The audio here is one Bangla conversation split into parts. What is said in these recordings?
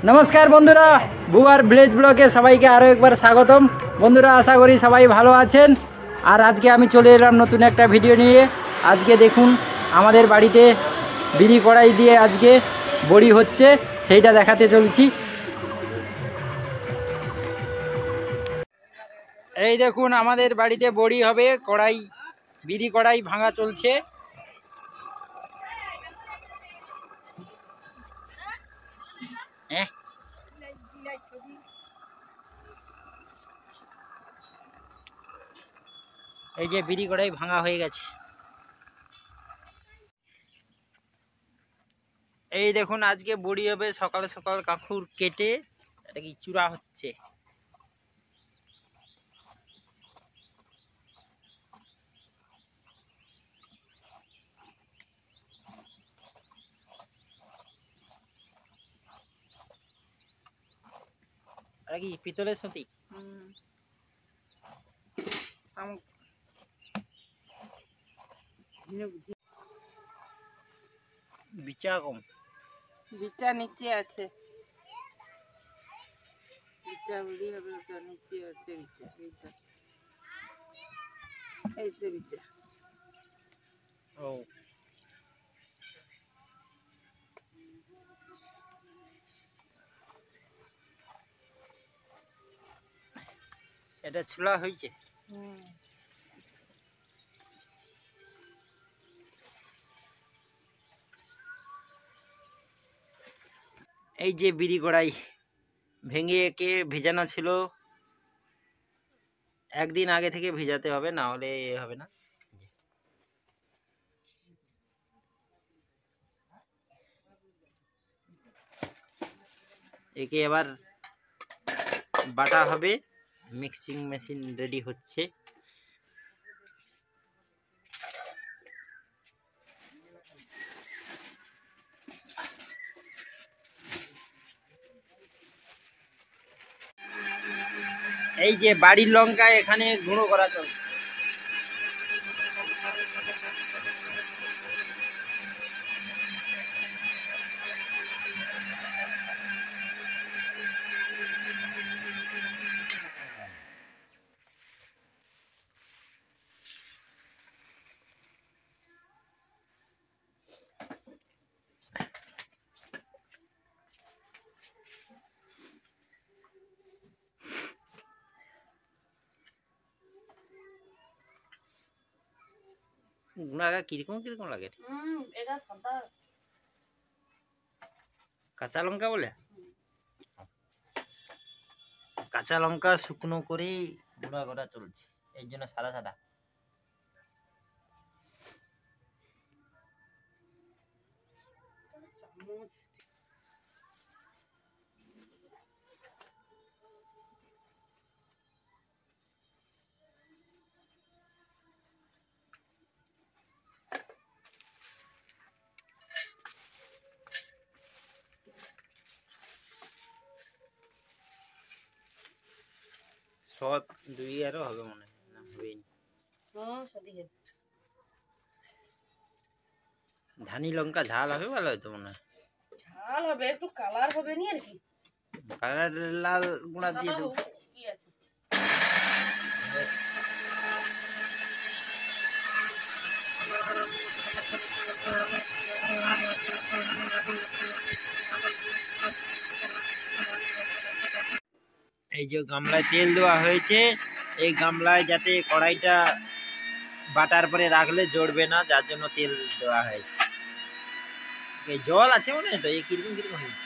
নমস্কার বন্ধুরা, বুয়ার ভিলেজ ব্লগে সবাইকে আরও একবার স্বাগতম। বন্ধুরা, আশা করি সবাই ভালো আছেন। আর আজকে আমি চলে এলাম নতুন একটা ভিডিও নিয়ে। আজকে দেখুন আমাদের বাড়িতে বিড়ি কড়াই দিয়ে আজকে বড়ি হচ্ছে, সেইটা দেখাতে চলছি। এই দেখুন আমাদের বাড়িতে বড়ি হবে, কড়াই বিড়ি কড়াই ভাঙা চলছে। এই যে বিড়ি কড়াই ভাঙা হয়ে গেছে। এই দেখুন আজকে বড়ি হবে, সকাল সকাল কাকুর কেটে এটা কি চূড়া হচ্ছে। এটা কি পিতলের সতী? বিচা কম, বিটা নিচে আছে, বিটা বলি হবে, ওটা নিচে আছে বিটা, এইটা এই তো বিটা। ও এটা ছোলা হয়েছে। এই যে বিড়ি কড়াই ভেঙে একে ভেজানো ছিল, একদিন আগে থেকে ভেজাতে হবে, না হলে হবে না। একে এবার বাটা হবে, মিক্সিং মেশিন রেডি হচ্ছে। এই যে বাড়ির লঙ্কা এখানে গুঁড়ো করা চলছে। গুঁড়া কিরকম কিরকম লাগে? এটা সাদা কাঁচা লঙ্কা বলে, কাঁচা লঙ্কা শুকনো করে গুঁড়া করা চলছে, এই জন্য সাদা সাদা। চামচ। সব দুই আরও হবে মনে হয়, না হবেই না। সদিকে ধানি লঙ্কা ঝাল হবে, ভালো হয়তো মনে হয়। ঝাল হবে, একটু কালার হবে নি আর কি। কালার লাল গুঁড়া দিয়ে দেবো। কি আছে এই যে গামলায় তেল দেওয়া হয়েছে, এই গামলায় যাতে কড়াইটা বাটার পরে রাখলে জড়বে না, যার জন্য তেল দেওয়া হয়েছে। এই জল আছে মনে হয় তো, এই কিরকম কিরকম হয়েছে।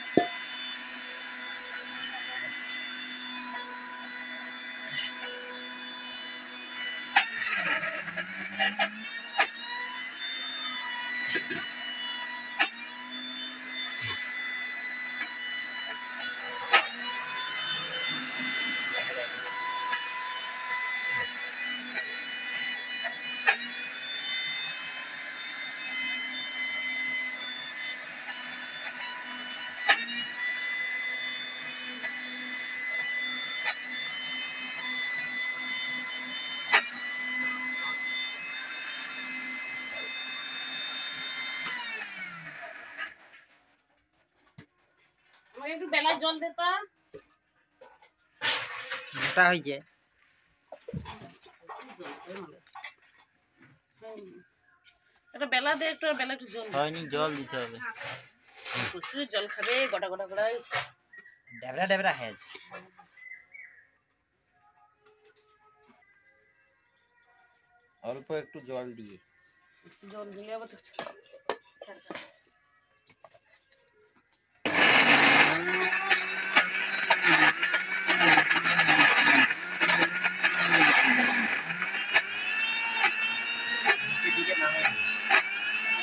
আমাকে একটু বেলায় জল দে তো। মোটা হয়েছে। একটা বেলা দে, একটু বেলা একটু জল দে। হয়নি, জল দিতে হবে। প্রচুর জল খাবে, গোটা গোটা করে। ডেবরা ডেবরা হয়েছে। অল্প একটু জল দিয়ে। জল দিলে আবার তো ছাড়বে।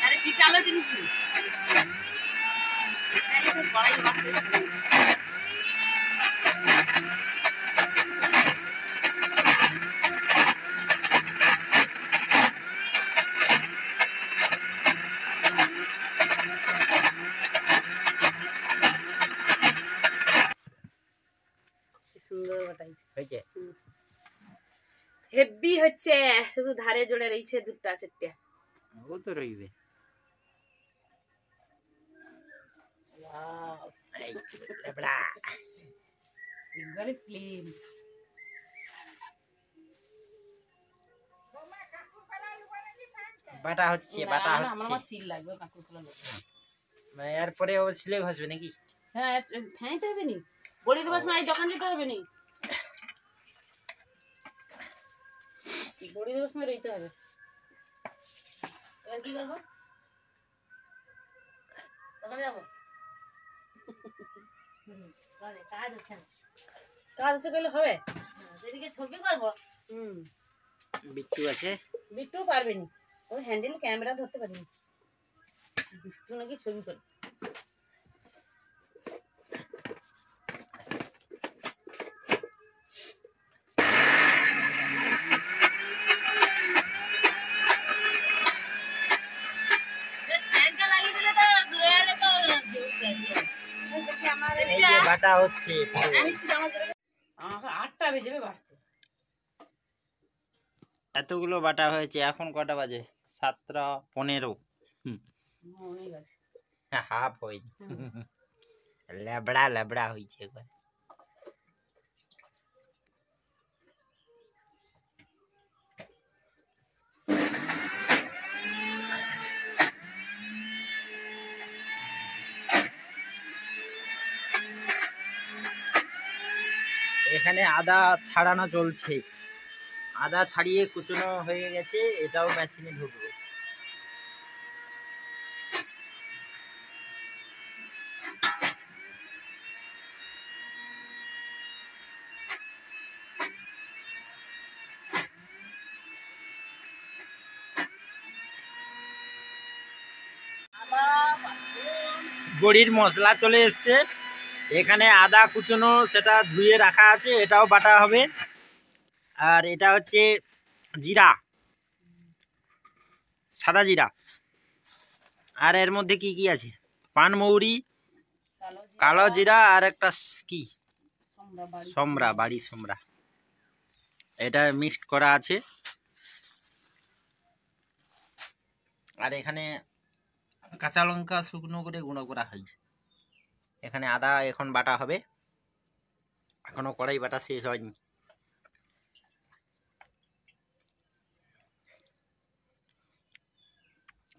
আরে কি কালো জিনিস নেই। কড়াই মারতে সুন্দর বাটাইছে। হয়েছে। হেভি হচ্ছে, শুধু ধারে জোড়ে রয়েছে দুটা চারটে। ও তো রইবে। ওয়াও, এই ডেবরা। একবারে প্লেন। বাটা হচ্ছে, বাটা আমার হচ্ছে। সিল লাগবে কাকুর খোলা লাগবে। মানে এরপরে ও ছিলে ঘষবে নাকি? হ্যাঁ, ফেঁইতে হবে নি, বড়ি দেবার সময় এই দোকান যেতে হবে নি, বড়ি দেবার সময় রইতে হবে। এবার কি করবো? দোকানে যাবো। কাজ আছে করলে হবে, এদিকে ছবি করবো। বিট্টু আছে। বিট্টু পারবে নি, ওই হ্যান্ডেল ক্যামেরা ধরতে পারিনি। বিট্টু নাকি ছবি করে। এই যে বাটা হচ্ছে। 8টা বেজে যাবে বাড়তে। এতগুলো বাটা হয়েছে। এখন কটা বাজে? 7:15। অনেক আছে। হাফ হয়নি, লেবড়া লেবড়া হয়েছে একবার। এখানে আদা ছাড়ানো চলছে। আদা ছাড়িয়ে কুচনো হয়ে গেছে, এটাও মেশিনে ঢুকবে। বড়ির মশলা চলে এসছে। এখানে আদা কুচনো, সেটা ধুয়ে রাখা আছে, এটাও বাটা হবে। আর এটা হচ্ছে জিরা, সাদা জিরা। আর এর মধ্যে কি কি আছে? পানমৌরি, কালো জিরা, আর একটা কি সমরা, বাড়ি সমরা। এটা মিক্সড করা আছে। আর এখানে কাঁচা লঙ্কা শুকনো করে গুঁড়ো করা হয়েছে। এখানে আদা এখন বাটা হবে, এখনো কড়াই বাটা শেষ হয়নি।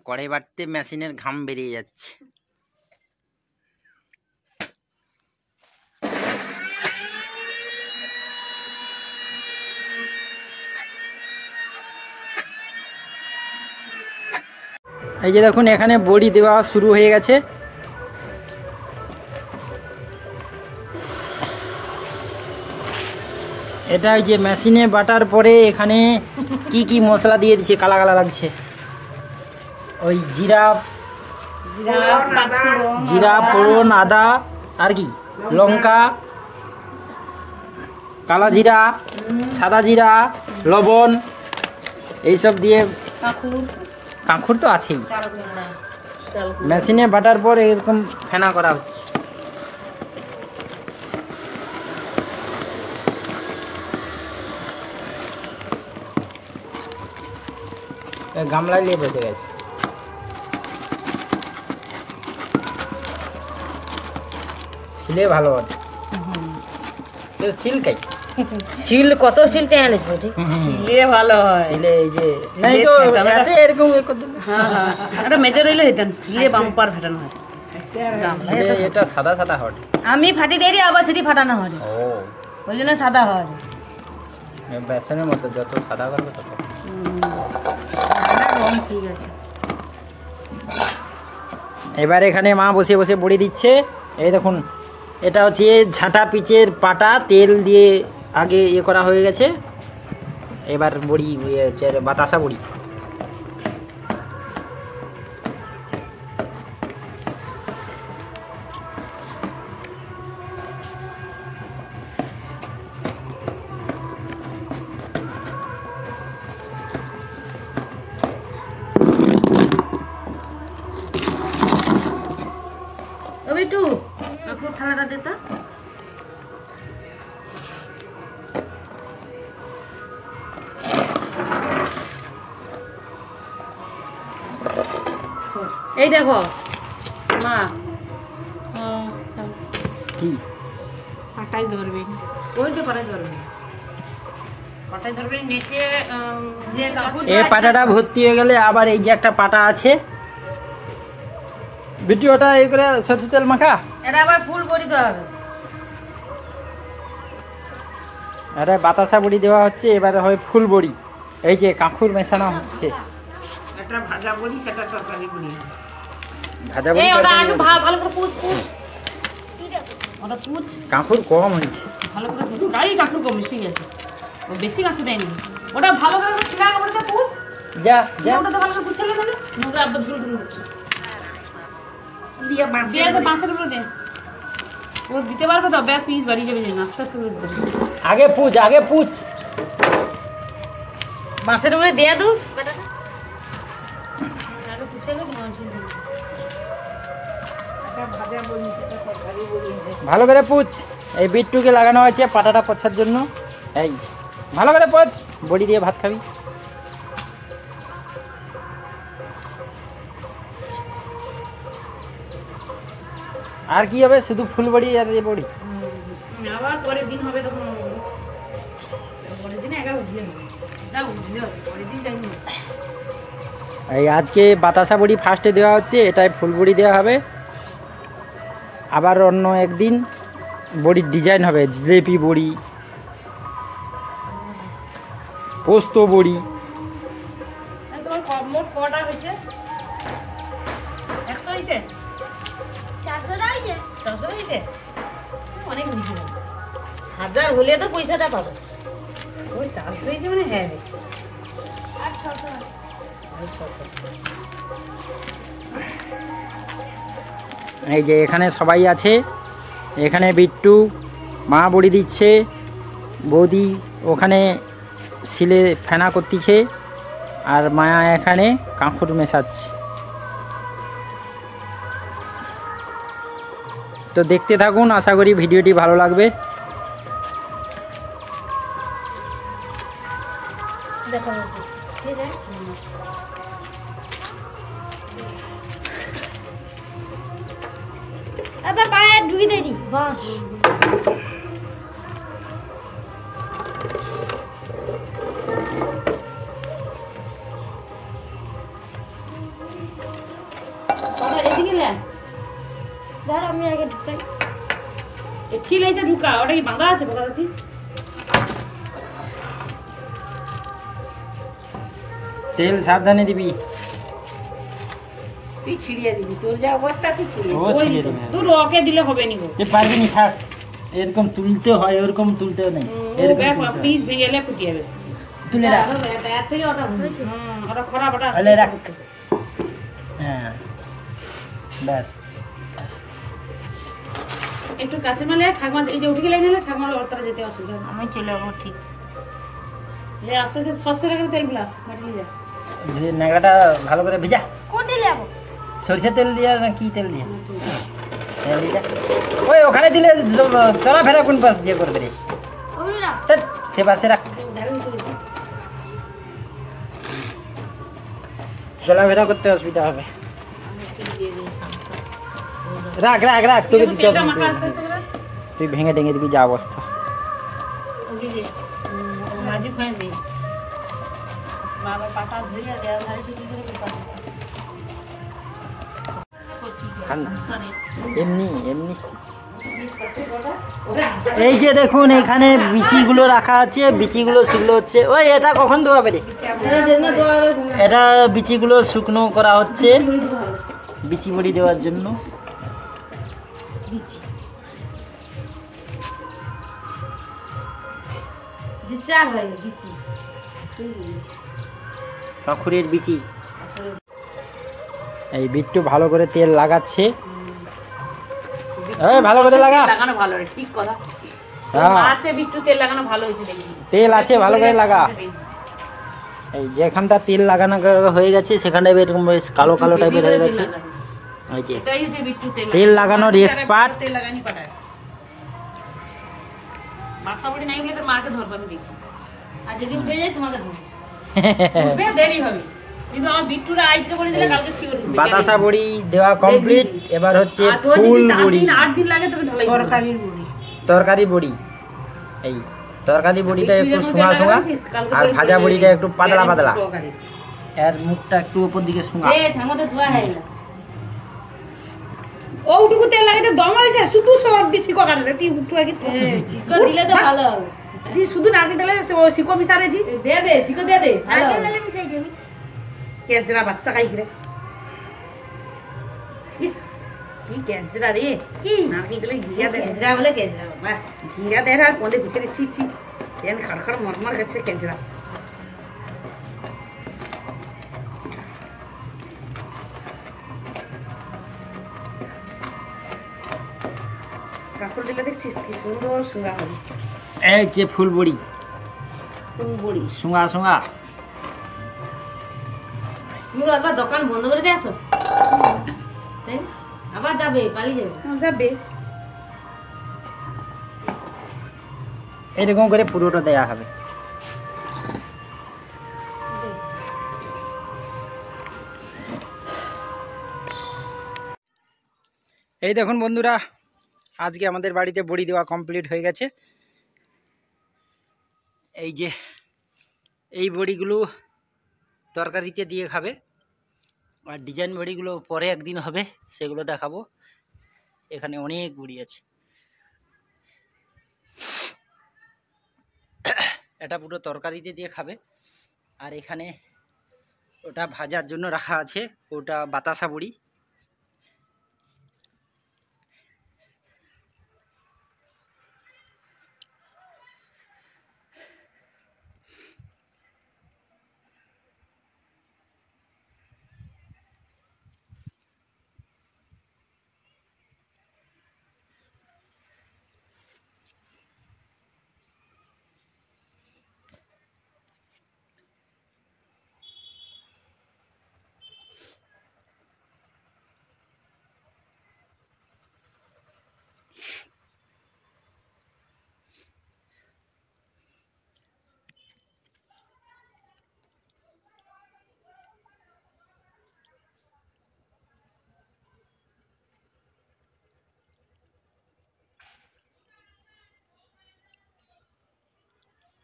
কড়াই বাটতে মেশিনের ঘাম বেরিয়ে যাচ্ছে। এই যে দেখুন, এখানে বড়ি দেওয়া শুরু হয়ে গেছে। এটা এই যে মেশিনে বাটার পরে এখানে কি কি মশলা দিয়ে দিচ্ছে, কালা কালা লাগছে। ওই জিরা ফোড়ন, আদা, আর কি লঙ্কা, কালা জিরা, সাদা জিরা, লবণ, এইসব দিয়ে, কাঁকুর তো আছেই। মেশিনে বাটার পর এরকম ফেনা করা হচ্ছে। গামলা নিয়ে বসে গেছে। ছিলে ভালো হবে তো সিলকাই চিল কত সিল টেনে আনিস বলছি সিলে ভালো হয় ছিলে এই যে নাই তো এতে এরকম এ করে দিলে। হ্যাঁ হ্যাঁ একটা মেজর হইলে হেতেন সিলে বাম্পার ফাটানো হয় ছিলে এটা সাদা সাদা হট আমি ফাটি দেরি আবার সেটি ফাটানো হয় ও ওই জন্য সাদা হয় বেসনের মতো যত সাদা করবে তত রং ঠিক আছে এবার এখানে মা বসে বসে বড়ি দিচ্ছে এই দেখুন এটা হচ্ছে ঝাঁটা পিচের পাটা তেল দিয়ে আগে ইয়ে করা হয়ে গেছে এবার বড়ি ইয়ে হচ্ছে বাতাসা বড়ি একটু কাকুর থালাটা দে তো এই দেখো মা কি পাটাই ধরবে ওই তো পাটাই ধরবে পাটাই ধরবে নিচে যে কাকুর এই পাটাটা ভর্তি হয়ে গেলে আবার এই যে একটা পাটা আছে ভিডিওটা এই করে সরষে তেল মাখা এটা আবার ফুল বড়ি দেওয়া হবে আরে বাতাসা বড়ি দেওয়া হচ্ছে এবারে হয় ফুল বড়ি এই যে কাঁকুর মেশানো হচ্ছে একটা ভাজা বড়ি সেটা তরকারি বড়ি ভাজা বড়ি এই ওটা তরকারি আগে বড়ি। ভালো করে পুছ ওটা পুছ কাঁকুর কম হয়েছে ভালো করে পুছ গাই কাকুর কম মিষ্টি গেছে ও বেশি কাকু দেয়নি ওটা ভালো করে ছিলা কাপড়টা পুছ যা যা যা ওটা তো ভালো করে পুছলে না নোংরা আবার ঝুল ঝুল হচ্ছে দিয়ে বাঁশ দিয়ে 500 টাকা দে ও দিতে পারবে তো ব্যাগ পিস বাড়ি যাবে না আস্তে আস্তে করে দিতে আগে পুছ মাছের উপরে দিয়ে দু বেটাটা আগে পুছে লো মাছ একটা ভাজা বড়ি সেটা তরকারি বড়ি ভালো করে পুছ এই বিটটুকে লাগানো আছে পাটাটা পচার জন্য এই ভালো করে পচ বড়ি দিয়ে ভাত খাবি আর কি হবে শুধু ফুল বড়ি আর এই বড়ি আবার পরের দিন হবে তখন পরের দিন 11 দিন দাও পরের দিন যাই এই আজকে বাতাসা বড়ি ফার্স্টে দেওয়া হচ্ছে এটাই ফুল বড়ি দেওয়া হবে আবার অন্য একদিন বড়ির ডিজাইন হবে জিলেপি বড়ি পোস্ত বড়ি তোমার মোট কটা হয়েছে 100 হয়েছে 400 হয়েছে অনেক হয়েছে 1000 হলে তো পয়সাটা পাবো ওই 400 হয়েছে মানে হ্যাঁ আর 600 এই যে এখানে সবাই আছে এখানে বিট্টু মা বড়ি দিচ্ছে বৌদি ওখানে শিলে ফেনা করতেছে আর মায়া এখানে কাঁকুর মেশাচ্ছে তো দেখতে থাকুন আশা করি ভিডিওটি ভালো লাগবে দেখো ঠিক আছে আবার পায়ে ঢুকে দেয়নি বাস আবার এদিকে লে ধর আমি আগে ঢুকাই এ ঠিক আছে ঢুকা ওটা কি ভাঙা আছে বকা দেখি তেল সাবধানে দিবি তুই ছিড়িয়ে দিবি তোর যা অবস্থা তুই ছিড়িয়ে ও ছিঁড়ে দিবি তোর ওকে দিলে হবে নি গো এ পারবি নি ছাড় এরকম তুলতে হয় ওরকম তুলতে নেই এরকম তুলতে হয়। পিস ভেঙে এলে ফুটিয়ে যাবে তুলে রাখ এর থেকে ওটা ওটা খরাপ ওটা তাহলে রাখ হ্যাঁ ব্যাস একটু কাছে মেলে ঠাকমা এই যে উঠে গেলে নিলে ঠাকমার অর্থাৎ যেতে অসুবিধা হবে আমি চলে যাবো ঠিক যে আস্তে আস্তে 600 টাকা তেল গুলা মাটি যা যে ন্যাংরাটা ভালো করে ভেজা কোনটি যাবো সরষে তেল দিয়া না কি তেল দিয়া তেল দিয়া ওই ওখানে দিলে চলাফেরা কোন পাশ দিয়ে করবে রে অমরিরা তা সে পাশে রাখ চলাফেরা করতে অসুবিধা হবে রাখ রাখ রাখ তোকে দিতে হবে তেলটা না। মাখা আস্তে আস্তে করে তুই ভেঙে টেঙে দিবি যা অবস্থা। মাঝু খাই দিই বাবা পাতা ধুইয়া দেওয়া ভাই চুরি করে খান না। এমনি এমনি এই যে দেখুন এখানে বিচিগুলো রাখা আছে, বিচিগুলো সেগুলো হচ্ছে ওই এটা কখন দেওয়া পেরে এটা বিচিগুলো শুকনো করা হচ্ছে বিচি বড়ি দেওয়ার জন্য। বিচার হয় বিচি কাঁকুরের বিচি। এই বিট্টু ভালো করে তেল লাগাচ্ছে, এই ভালো করে লাগা। লাগানো ভালো রে, ঠিক কথা। হ্যাঁ। আছে বিট্টু তেল লাগানো ভালো হয়েছে দেখি। তেল আছে ভালো করে লাগা। এই যেখানটা তেল লাগানো হয়ে গেছে সেখানটা এরকম বেশ কালো কালো টাইপের হয়ে গেছে। এই যে এটাই হচ্ছে বিট্টু তেল তেল লাগানোর এক্সপার্ট। তেল লাগানি পাঠায় বাসা বড়ি নাই বলে তোর মাকে ধরবা আমি দেখি, আর যদি উঠে যায় তোমাকে ধরবো। উঠবে দেরি হবে, কিন্তু আমার বিট্টুরা আজকে বলে দিলে কালকে শিওর উঠবে। বাতাসা বড়ি দেওয়া কমপ্লিট, এবার হচ্ছে আর তোর যদি ফুল 4 বড়ি, দিন 8 দিন লাগে তোকে ঢালাই তরকারির বড়ি। তরকারি বড়ি। এই তরকারি বড়িটা একটু শুঙা শুঙা আর ভাজা বড়িটা একটু পাতলা পাতলা, এর মুখটা একটু উপর দিকে শুঙা। এ থামতে তুয়া হাইলা ওটুকু তেল লাগাতে দম হইছে, শুধু সব দিছি কোকারে তুই উঠু আগে চিকো দিলে তো ভালো হবে। তুই শুধু নারকেল তেলে সিকো মিশারেছি, দে দে সিকো দে দে ভালো নারকেল তেলে মিশাই দিবি। ক্যান্সার বাচ্চা খাই রে। ইস কি ক্যান্সার রে, কি নারকেল তেলে ঘিয়া দে, ক্যান্সার বলে ক্যান্সার বাবা ঘিয়া দে আর কোনে গুছে ছি ছি তেল খড়খড় মরমর করছে ক্যান্সার। কাপড় দিলে দেখছিস কি সুন্দর সুন্দর হবে। এই যে ফুল বড়ি ফুল বড়ি শুঙা শুঙা। তুমি আবার দোকান বন্ধ করে দিয়ে আসো, তাই না? আবার যাবে পালিয়ে যাবে যাবে। এরকম করে পুরোটা দেয়া হবে। এই দেখুন বন্ধুরা, আজকে আমাদের বাড়িতে বড়ি দেওয়া কমপ্লিট হয়ে গেছে। এই যে এই বড়িগুলো তরকারিতে দিয়ে খাবে, আর ডিজাইন বড়িগুলো পরে একদিন হবে, সেগুলো দেখাবো। এখানে অনেক বড়ি আছে, এটা পুরো তরকারিতে দিয়ে খাবে। আর এখানে ওটা ভাজার জন্য রাখা আছে, ওটা বাতাসা বড়ি।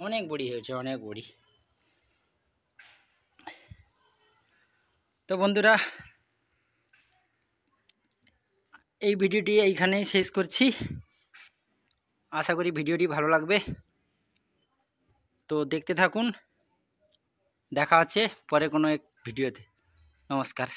অনেক বড়ি হয়েছে, অনেক বড়ি। তো বন্ধুরা, এই ভিডিওটি এইখানেই শেষ করছি। আশা করি ভিডিওটি ভালো লাগবে। তো দেখতে থাকুন, দেখা হচ্ছে পরে কোনো এক ভিডিওতে। নমস্কার।